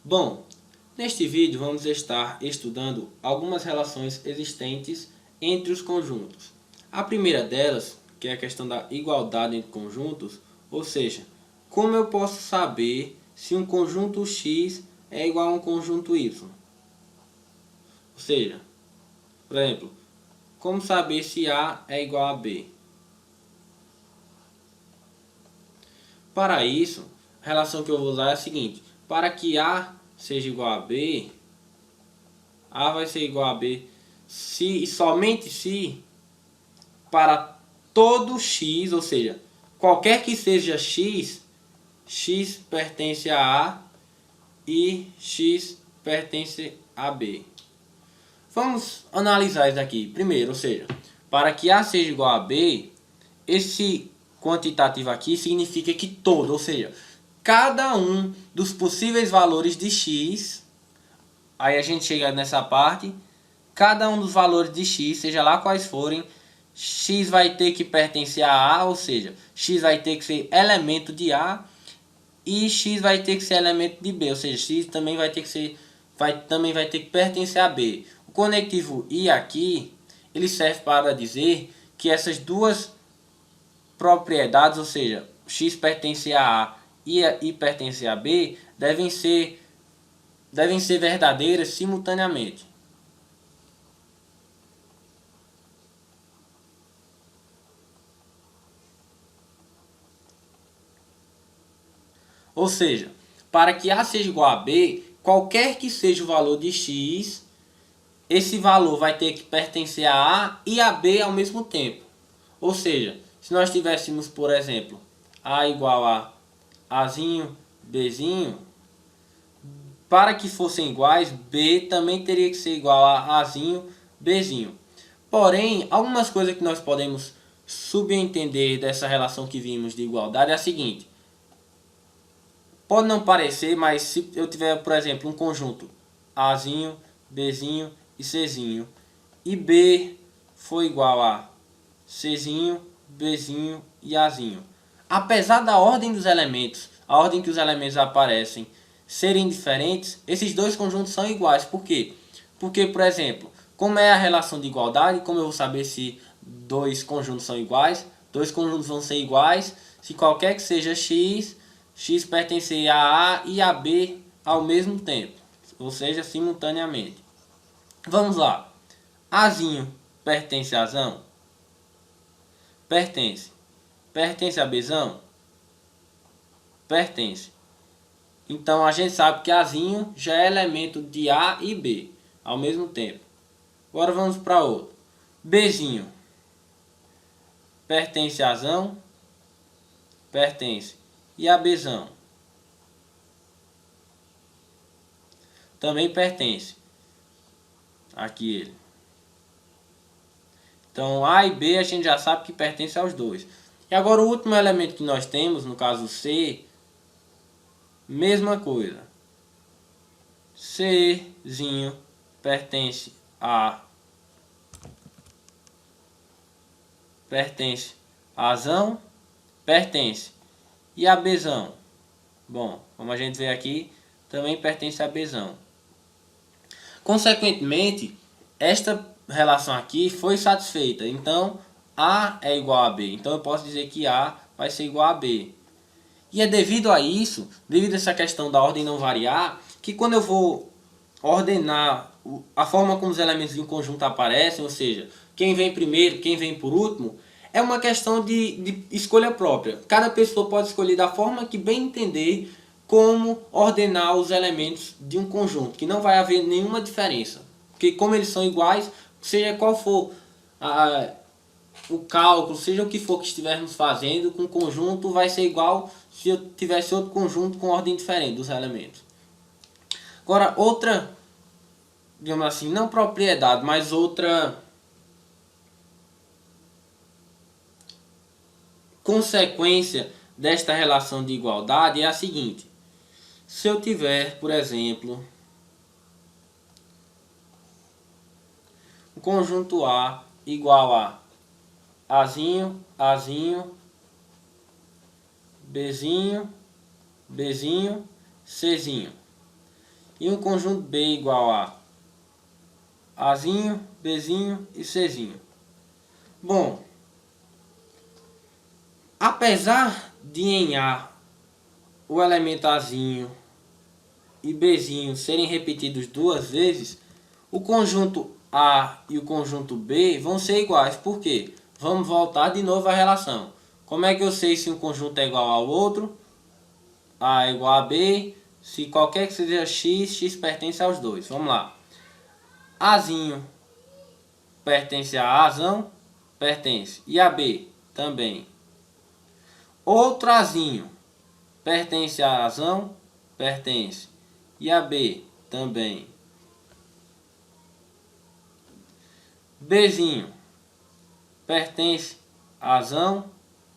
Bom, neste vídeo vamos estar estudando algumas relações existentes entre os conjuntos. A primeira delas, que é a questão da igualdade entre conjuntos, ou seja, como eu posso saber se um conjunto X é igual a um conjunto Y? Ou seja, por exemplo, como saber se A é igual a B? Para isso, a relação que eu vou usar é a seguinte: para que A seja igual a B, A vai ser igual a B se e somente se para todo X, ou seja, qualquer que seja X, X pertence a A e X pertence a B. Vamos analisar isso aqui primeiro, ou seja, para que A seja igual a B, esse quantitativo aqui significa que todo, ou seja, cada um dos possíveis valores de X, aí a gente chega nessa parte, cada um dos valores de X, seja lá quais forem, X vai ter que pertencer a A, ou seja, X vai ter que ser elemento de A e X vai ter que ser elemento de B, ou seja, X também vai ter que ser, também vai ter que pertencer a B. O conectivo I aqui, ele serve para dizer que essas duas propriedades, ou seja, X pertence a A e I pertence a B, devem ser verdadeiras simultaneamente. Ou seja, para que A seja igual a B, qualquer que seja o valor de X, esse valor vai ter que pertencer a A e a B ao mesmo tempo. Ou seja, se nós tivéssemos, por exemplo, A igual a Azinho, Bzinho, para que fossem iguais, B também teria que ser igual a Azinho, Bzinho. Porém, algumas coisas que nós podemos subentender dessa relação que vimos de igualdade é a seguinte. Pode não parecer, mas se eu tiver, por exemplo, um conjunto Azinho, Bzinho e Czinho, e B for igual a Czinho, Bzinho e Azinho, apesar da ordem dos elementos, a ordem que os elementos aparecem, serem diferentes, esses dois conjuntos são iguais. Por quê? Porque, por exemplo, como é a relação de igualdade, como eu vou saber se dois conjuntos são iguais? Dois conjuntos vão ser iguais se qualquer que seja X, X pertencer a A e a B ao mesmo tempo, ou seja, simultaneamente. Vamos lá. Azinho pertence a Azão? Pertence. Pertence a Bzão? Pertence. Então a gente sabe que Azinho já é elemento de A e B ao mesmo tempo. Agora vamos para outro. Bzinho pertence a Azão? Pertence. E a Bzão? Também pertence. Aqui ele. Então A e B a gente já sabe que pertence aos dois. E agora o último elemento que nós temos, no caso C, mesma coisa. Czinho pertence a Azão? Pertence. E a Bzão? Bom, como a gente vê aqui, também pertence a Bzão. Consequentemente, esta relação aqui foi satisfeita. Então, A é igual a B. Então, eu posso dizer que A vai ser igual a B. E é devido a isso, devido a essa questão da ordem não variar, que quando eu vou ordenar a forma como os elementos de um conjunto aparecem, ou seja, quem vem primeiro, quem vem por último, é uma questão de escolha própria. Cada pessoa pode escolher da forma que bem entender como ordenar os elementos de um conjunto, que não vai haver nenhuma diferença. Porque como eles são iguais, seja qual for o cálculo, seja o que for que estivermos fazendo, com o conjunto vai ser igual se eu tivesse outro conjunto com ordem diferente dos elementos. Agora, outra, digamos assim, não propriedade, mas outra consequência desta relação de igualdade é a seguinte. Se eu tiver, por exemplo, o conjunto A igual a Azinho, Azinho, Bzinho, Bzinho, Czinho. e um conjunto B igual a Azinho, Bzinho e Czinho. Bom, apesar de em A o elemento Azinho e Bzinho serem repetidos duas vezes, o conjunto A e o conjunto B vão ser iguais. Por quê? Vamos voltar de novo à relação. Como é que eu sei se um conjunto é igual ao outro? A é igual a B. Se qualquer que seja x, x pertence aos dois. Vamos lá. Azinho pertence a Azão? Pertence. E a B? Também. Outro Azinho pertence a Azão? Pertence. E a B? Também. Bzinho pertence a Azão?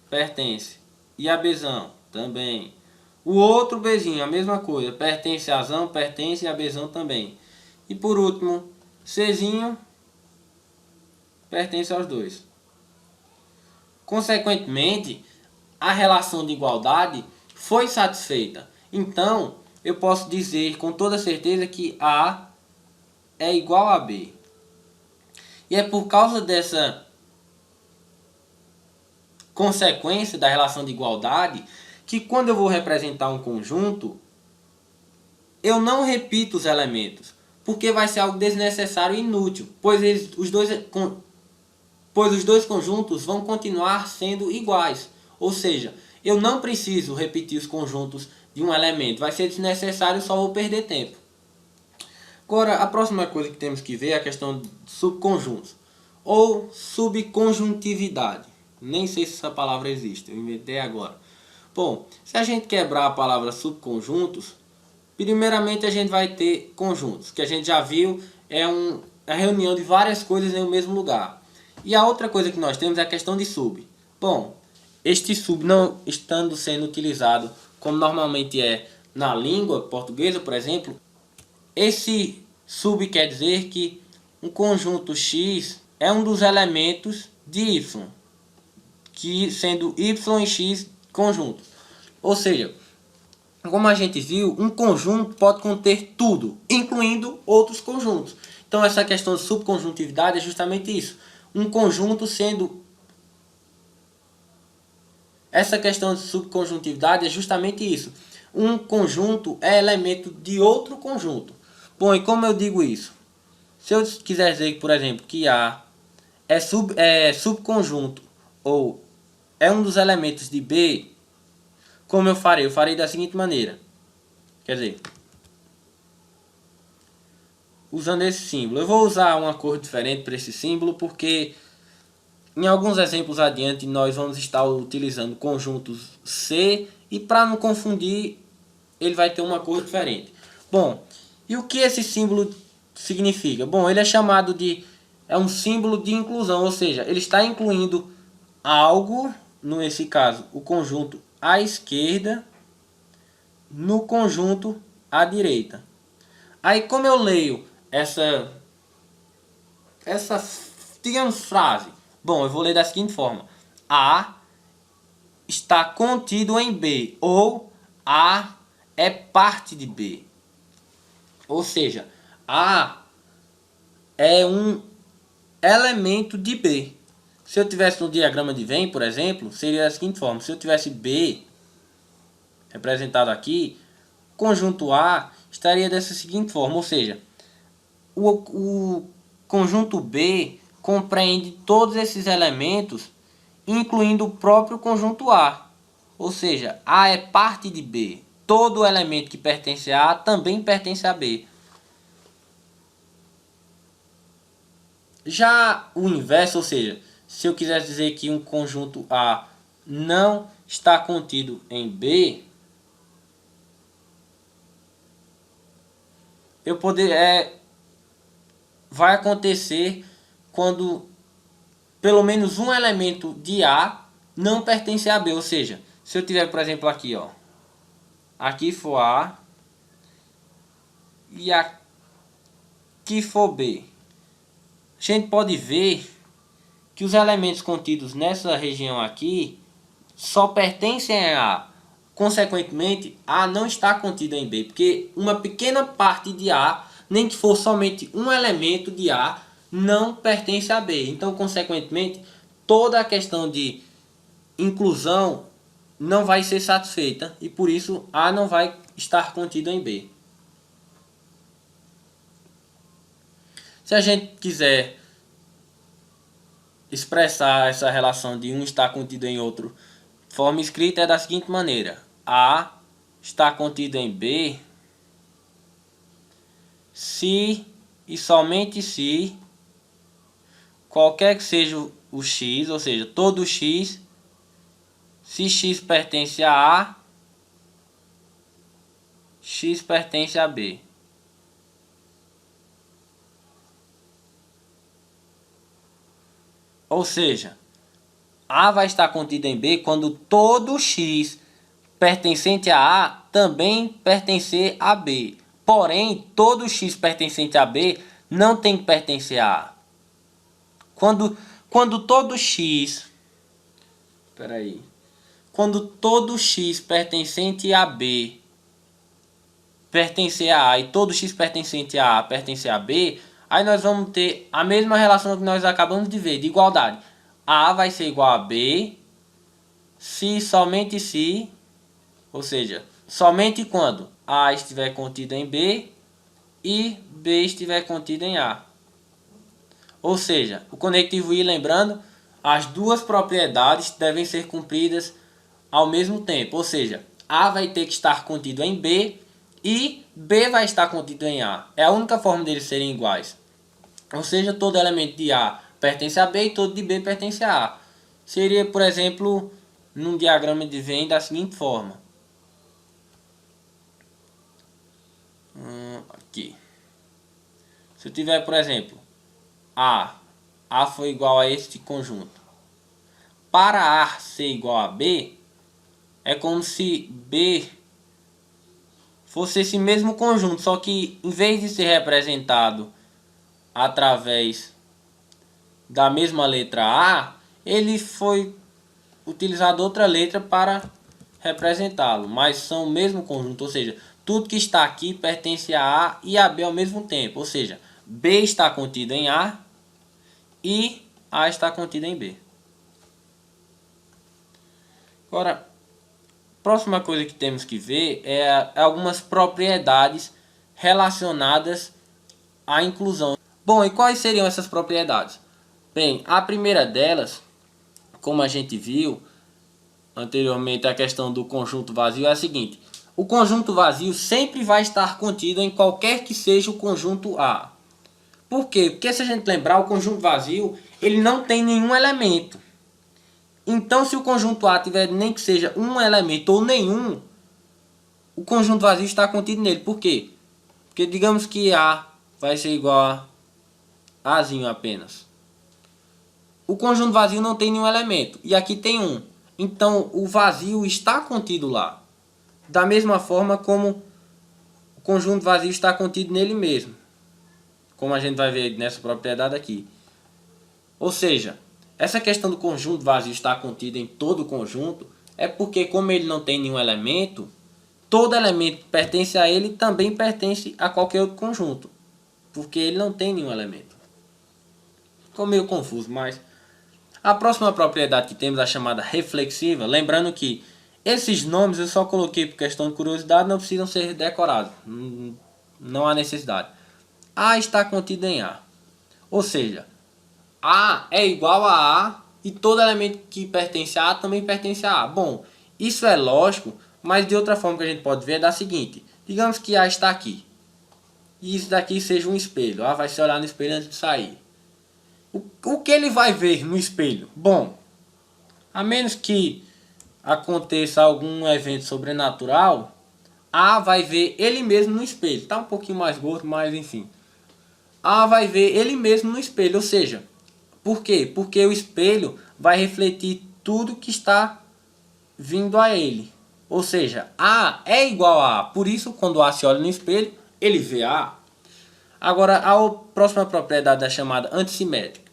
Pertence. E a Bzão? Também. O outro Bzinho, a mesma coisa. Pertence a Azão? Pertence. E a Bzão também. E por último, Czinho pertence aos dois. Consequentemente, a relação de igualdade foi satisfeita. Então, eu posso dizer com toda certeza que A é igual a B. E é por causa dessa consequência da relação de igualdade que quando eu vou representar um conjunto, eu não repito os elementos, porque vai ser algo desnecessário e inútil, pois os dois conjuntos vão continuar sendo iguais. Ou seja, eu não preciso repetir os conjuntos de um elemento, vai ser desnecessário e só vou perder tempo. Agora, a próxima coisa que temos que ver é a questão de subconjuntos ou subconjuntividade. Nem sei se essa palavra existe, eu inventei agora. Bom, se a gente quebrar a palavra subconjuntos, primeiramente a gente vai ter conjuntos, que a gente já viu, é a reunião de várias coisas em um mesmo lugar. E a outra coisa que nós temos é a questão de sub. Bom, este sub não estando sendo utilizado como normalmente é na língua portuguesa, por exemplo, esse sub quer dizer que um conjunto X é um dos elementos de Y, que sendo Y e X conjuntos. Ou seja, como a gente viu, um conjunto pode conter tudo, incluindo outros conjuntos. Então essa questão de subconjuntividade é justamente isso. Um conjunto sendo... Essa questão de subconjuntividade é justamente isso. Um conjunto é elemento de outro conjunto. Bom, e como eu digo isso? Se eu quiser dizer, por exemplo, que A é subconjunto ou é um dos elementos de B, como eu farei? Eu farei da seguinte maneira. Quer dizer, usando esse símbolo. Eu vou usar uma cor diferente para esse símbolo porque em alguns exemplos adiante nós vamos estar utilizando conjuntos C e para não confundir ele vai ter uma cor diferente. Bom, e o que esse símbolo significa? Bom, ele é chamado de... é um símbolo de inclusão, ou seja, ele está incluindo algo, nesse caso, o conjunto à esquerda, no conjunto à direita. Aí como eu leio essa digamos, frase? Bom, eu vou ler da seguinte forma. A está contido em B, ou A é parte de B. Ou seja, A é um elemento de B. Se eu tivesse no diagrama de Venn, por exemplo, seria da seguinte forma. Se eu tivesse B representado aqui, conjunto A estaria dessa seguinte forma. Ou seja, o conjunto B compreende todos esses elementos, incluindo o próprio conjunto A. Ou seja, A é parte de B. Todo elemento que pertence a A também pertence a B. Já o inverso, ou seja, se eu quiser dizer que um conjunto A não está contido em B, vai acontecer quando pelo menos um elemento de A não pertence a B. Ou seja, se eu tiver, por exemplo, aqui, ó, aqui for A e aqui for B, a gente pode ver que os elementos contidos nessa região aqui só pertencem a A. Consequentemente, A não está contida em B, porque uma pequena parte de A, nem que for somente um elemento de A, não pertence a B. Então, consequentemente, toda a questão de inclusão não vai ser satisfeita e por isso A não vai estar contido em B. Se a gente quiser expressar essa relação de um estar contido em outro, forma escrita é da seguinte maneira: A está contido em B se e somente se qualquer que seja o x, ou seja, todo x, se x pertence a A, x pertence a B. Ou seja, A vai estar contido em B quando todo x pertencente a A também pertencer a B. Porém, todo x pertencente a B não tem que pertencer a A. Quando todo x... Quando todo x pertencente a B pertencer a A e todo x pertencente a A pertencer a B, aí nós vamos ter a mesma relação que nós acabamos de ver, de igualdade. A vai ser igual a B se somente se, ou seja, somente quando A estiver contido em B e B estiver contido em A. Ou seja, o conectivo I, lembrando, as duas propriedades devem ser cumpridas ao mesmo tempo. Ou seja, A vai ter que estar contido em B e B vai estar contido em A. É a única forma deles serem iguais. Ou seja, todo elemento de A pertence a B e todo de B pertence a A. Seria, por exemplo, num diagrama de Venn da seguinte forma. Aqui. Se eu tiver, por exemplo, A foi igual a este conjunto. Para A ser igual a B, é como se B fosse esse mesmo conjunto, só que em vez de ser representado através da mesma letra A, ele foi utilizado outra letra para representá-lo, mas são o mesmo conjunto, ou seja, tudo que está aqui pertence a A e a B ao mesmo tempo, ou seja, B está contido em A e A está contido em B. Agora, a próxima coisa que temos que ver é algumas propriedades relacionadas à inclusão. Bom, e quais seriam essas propriedades? Bem, a primeira delas, como a gente viu anteriormente, a questão do conjunto vazio é a seguinte: o conjunto vazio sempre vai estar contido em qualquer que seja o conjunto A. Por quê? Porque se a gente lembrar, o conjunto vazio ele não tem nenhum elemento. Então, se o conjunto A tiver nem que seja um elemento ou nenhum, o conjunto vazio está contido nele. Por quê? Porque digamos que A vai ser igual a Azinho apenas. O conjunto vazio não tem nenhum elemento. E aqui tem um. Então, o vazio está contido lá. Da mesma forma como o conjunto vazio está contido nele mesmo. Como a gente vai ver nessa propriedade aqui. Ou seja, essa questão do conjunto vazio estar contido em todo o conjunto é porque, como ele não tem nenhum elemento, todo elemento que pertence a ele também pertence a qualquer outro conjunto. Porque ele não tem nenhum elemento. Ficou meio confuso, mas... A próxima propriedade que temos é a chamada reflexiva. Lembrando que esses nomes eu só coloquei por questão de curiosidade, não precisam ser decorados. Não há necessidade. A está contido em A. Ou seja, A é igual a A e todo elemento que pertence a A também pertence a A. Bom, isso é lógico, mas de outra forma que a gente pode ver é da seguinte. Digamos que A está aqui. E isso daqui seja um espelho. A vai se olhar no espelho antes de sair. O que ele vai ver no espelho? Bom, a menos que aconteça algum evento sobrenatural, A vai ver ele mesmo no espelho. Está um pouquinho mais gordo, mas enfim. A vai ver ele mesmo no espelho. Ou seja, por quê? Porque o espelho vai refletir tudo que está vindo a ele. Ou seja, A é igual a A. Por isso, quando A se olha no espelho, ele vê A. Agora, a próxima propriedade é chamada antissimétrica.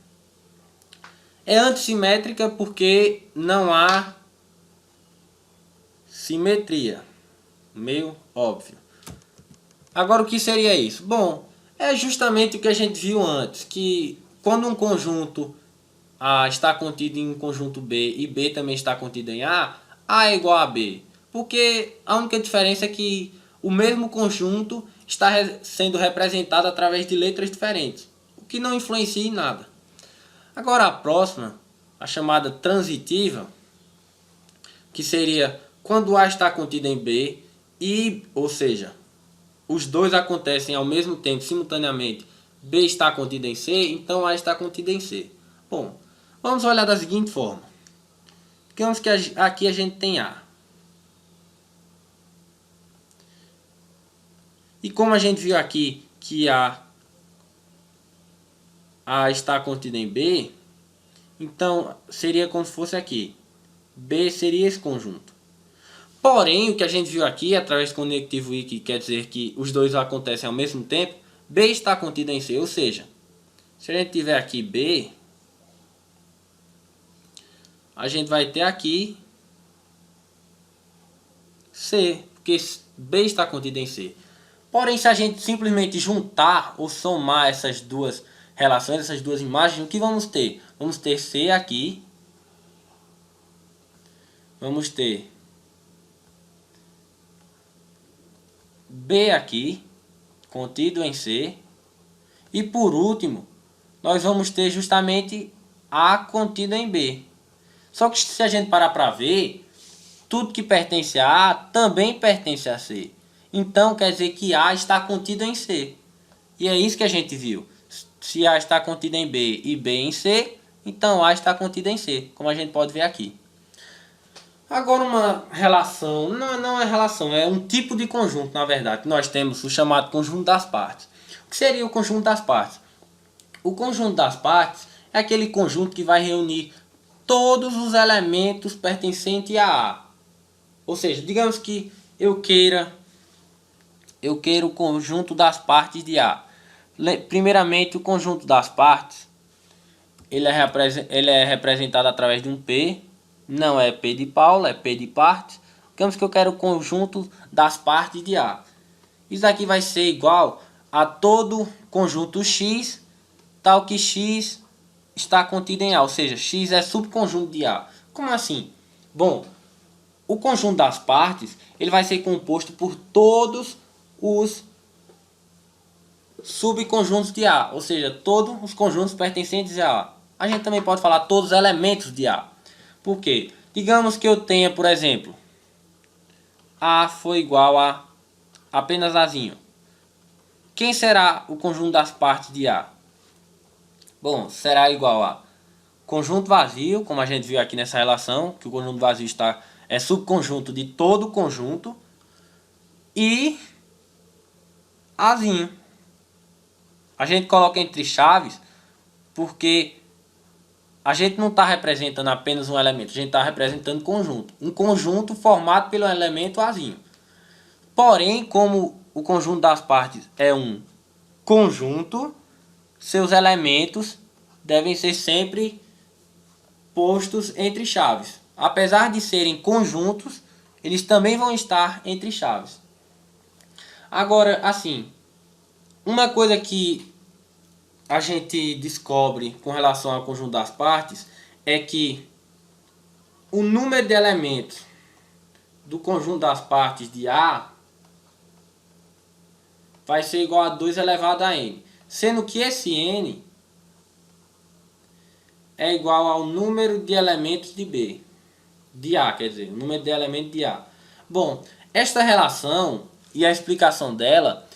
É antissimétrica porque não há simetria. Meio óbvio. Agora o que seria isso? Bom, é justamente o que a gente viu antes, que quando um conjunto A está contido em um conjunto B e B também está contido em A é igual a B. Porque a única diferença é que o mesmo conjunto está sendo representado através de letras diferentes, o que não influencia em nada. Agora a próxima, a chamada transitiva, que seria quando A está contido em B e, ou seja, os dois acontecem ao mesmo tempo, simultaneamente, B está contido em C, então A está contido em C. Bom, vamos olhar da seguinte forma. Digamos que aqui a gente tem A. E como a gente viu aqui que A está contido em B, então seria como se fosse aqui. B seria esse conjunto. Porém, o que a gente viu aqui, através do conectivo I, que quer dizer que os dois acontecem ao mesmo tempo, B está contido em C. Ou seja, se a gente tiver aqui B, a gente vai ter aqui C, porque B está contido em C. Porém, se a gente simplesmente juntar ou somar essas duas relações, essas duas imagens, o que vamos ter? Vamos ter C aqui. Vamos ter B aqui, contido em C. E por último, nós vamos ter justamente A contido em B. Só que se a gente parar para ver, tudo que pertence a A também pertence a C. Então quer dizer que A está contido em C. E é isso que a gente viu. Se A está contido em B e B em C, então A está contido em C, como a gente pode ver aqui. Agora uma relação, não é relação, é um tipo de conjunto, na verdade. Nós temos o chamado conjunto das partes. O que seria o conjunto das partes? O conjunto das partes é aquele conjunto que vai reunir todos os elementos pertencentes a A. Ou seja, digamos que eu queira o conjunto das partes de A. Primeiramente, o conjunto das partes ele é representado através de um P. Não é P de Paula, é P de partes. Digamos que eu quero o conjunto das partes de A. Isso aqui vai ser igual a todo conjunto X, tal que X está contido em A. Ou seja, X é subconjunto de A. Como assim? Bom, o conjunto das partes ele vai ser composto por todos os subconjuntos de A. Ou seja, todos os conjuntos pertencentes a A. A gente também pode falar todos os elementos de A. Por quê? Digamos que eu tenha, por exemplo, A foi igual a apenas Azinho. Quem será o conjunto das partes de A? Bom, será igual a conjunto vazio, como a gente viu aqui nessa relação, que o conjunto vazio é subconjunto de todo o conjunto, e Azinho. A gente coloca entre chaves porque a gente não está representando apenas um elemento, a gente está representando conjunto. Um conjunto formado pelo elemento Azinho. Porém, como o conjunto das partes é um conjunto, seus elementos devem ser sempre postos entre chaves. Apesar de serem conjuntos, eles também vão estar entre chaves. Agora, assim, uma coisa que a gente descobre com relação ao conjunto das partes é que o número de elementos do conjunto das partes de A vai ser igual a 2 elevado a n, sendo que esse n é igual ao número de elementos de B, de A, quer dizer, o número de elementos de A. Bom, esta relação e a explicação dela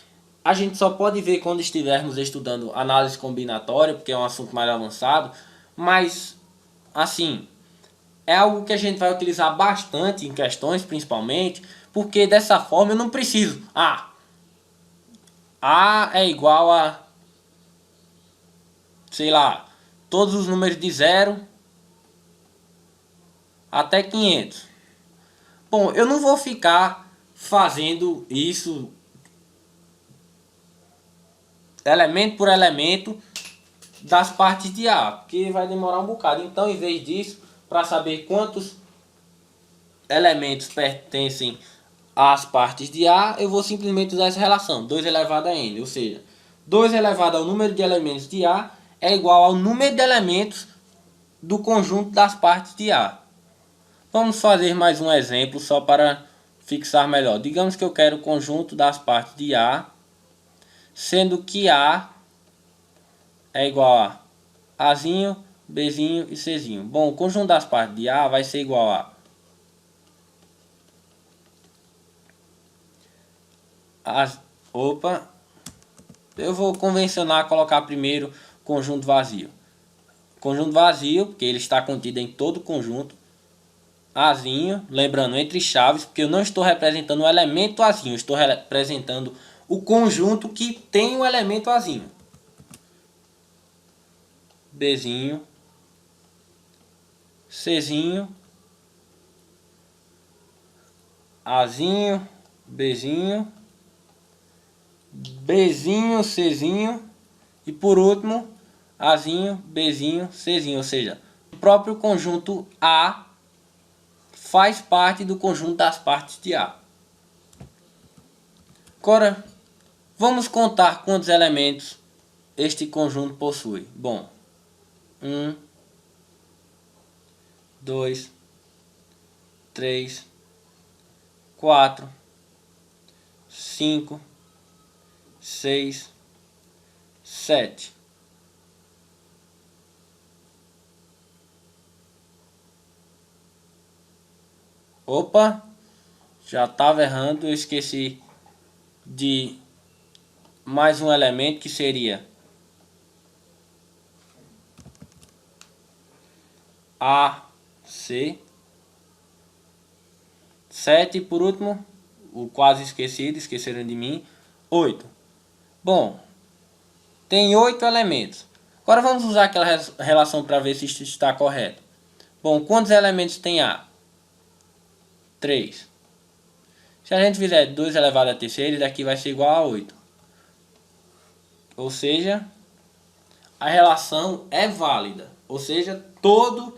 a gente só pode ver quando estivermos estudando análise combinatória, porque é um assunto mais avançado, mas, assim, é algo que a gente vai utilizar bastante em questões, principalmente, porque dessa forma eu não preciso. A é igual a, sei lá, todos os números de 0 até 500. Bom, eu não vou ficar fazendo isso elemento por elemento das partes de A, porque vai demorar um bocado. Então, em vez disso, para saber quantos elementos pertencem às partes de A, eu vou simplesmente usar essa relação, 2 elevado a n, ou seja, 2 elevado ao número de elementos de A é igual ao número de elementos do conjunto das partes de A. Vamos fazer mais um exemplo só para fixar melhor. Digamos que eu quero o conjunto das partes de A, sendo que A é igual a Azinho, Bzinho e Czinho. Bom, o conjunto das partes de A vai ser igual a eu vou convencionar colocar primeiro conjunto vazio. Conjunto vazio, porque ele está contido em todo o conjunto. Azinho, lembrando, entre chaves, porque eu não estou representando o elemento Azinho, estou representando o conjunto que tem o elemento Azinho. Bzinho, Czinho, Azinho, Bzinho, Bzinho, Czinho e por último Azinho, Bzinho, Czinho, ou seja, o próprio conjunto A faz parte do conjunto das partes de A. Agora, vamos contar quantos elementos este conjunto possui. Bom, 1, 2, 3, 4, 5, 6, 7. Opa, já estava errando, eu esqueci de mais um elemento que seria A, C, 7 e por último, o quase esquecido, esqueceram de mim, 8. Bom, tem 8 elementos. Agora vamos usar aquela relação para ver se isso está correto. Bom, quantos elementos tem A? 3. Se a gente fizer 2 elevado a terceira, isso daqui vai ser igual a 8. Ou seja, a relação é válida. Ou seja, todo